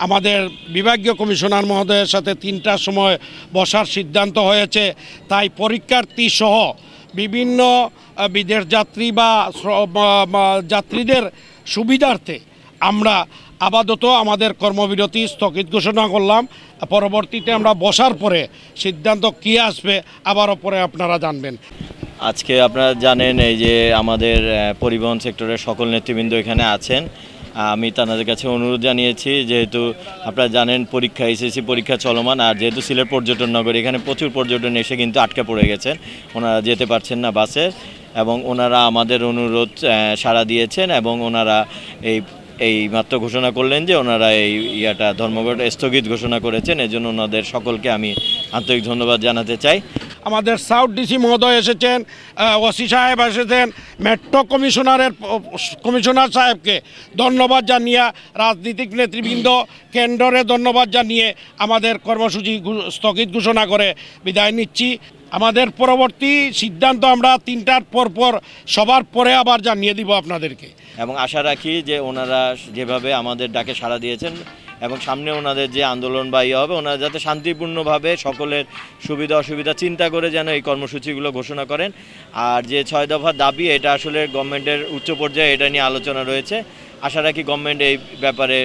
আমাদের বিভাগীয় কমিশনার মহোদয়ের সাথে ৩টার সময় বসার সিদ্ধান্ত হয়েছে। তাই পরীক্ষার্থী সহ বিভিন্ন বিদেশ যাত্রী বা যাত্রীদের সুবিধার্থে আমরা আপাতত আমাদের কর্মবিরতি স্থগিত ঘোষণা করলাম। পরবর্তীতে আমরা বসার পরে সিদ্ধান্ত কী আসবে আবারও পরে আপনারা জানবেন। আজকে আপনারা জানেন এই যে আমাদের পরিবহন সেক্টরের সকল নেতৃবৃন্দ এখানে আছেন। আমি তাদের কাছে অনুরোধ জানিয়েছি, যেহেতু আপনারা জানেন পরীক্ষা এসএসসি পরীক্ষা চলমান, আর যেহেতু সিলেট পর্যটন নগরী এখানে প্রচুর পর্যটন এসে কিন্তু আটকে পড়ে গেছেন, ওনারা যেতে পারছেন না বাসে, এবং ওনারা আমাদের অনুরোধ সাড়া দিয়েছেন এবং ওনারা এই মাত্র ঘোষণা করলেন যে ওনারা এই ধর্মঘট স্থগিত ঘোষণা করেছেন। এজন্য ওনাদের সকলকে আমি আন্তরিক ধন্যবাদ জানাতে চাই। আমাদের সাউথ ডিসি মহোদয় এসেছেন, ওসি সাহেব এসেছেন, মেট্রো কমিশনার সাহেবকে ধন্যবাদ জানিয়ে, রাজনীতিক নেতৃবৃন্দ কেন্দ্রে ধন্যবাদ জানিয়ে আমাদের কর্মসূচি স্থগিত ঘোষণা করে বিদায় নিচ্ছি। আমাদের পরবর্তী সিদ্ধান্ত আমরা 3টার পর সবার পরে আবার জানিয়ে দিব আপনাদেরকে, এবং আশা রাখি যে ওনারা যেভাবে আমাদের ডাকে সাড়া দিয়েছেন এবং সামনে ওনাদের যে আন্দোলন বা হবে, ওনারা যাতে শান্তিপূর্ণভাবে সকলের সুবিধা অসুবিধা চিন্তা করে যেন এই কর্মসূচিগুলো ঘোষণা করেন। আর যে 6 দফা দাবি, এটা আসলে গভর্নমেন্টের উচ্চ পর্যায়ে এটা নিয়ে আলোচনা রয়েছে। আশা রাখি গভর্নমেন্ট এই ব্যাপারে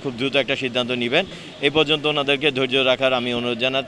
খুব দ্রুত একটা সিদ্ধান্ত নেবেন। এই পর্যন্ত ওনাদেরকে ধৈর্য রাখার আমি অনুরোধ জানাচ্ছি।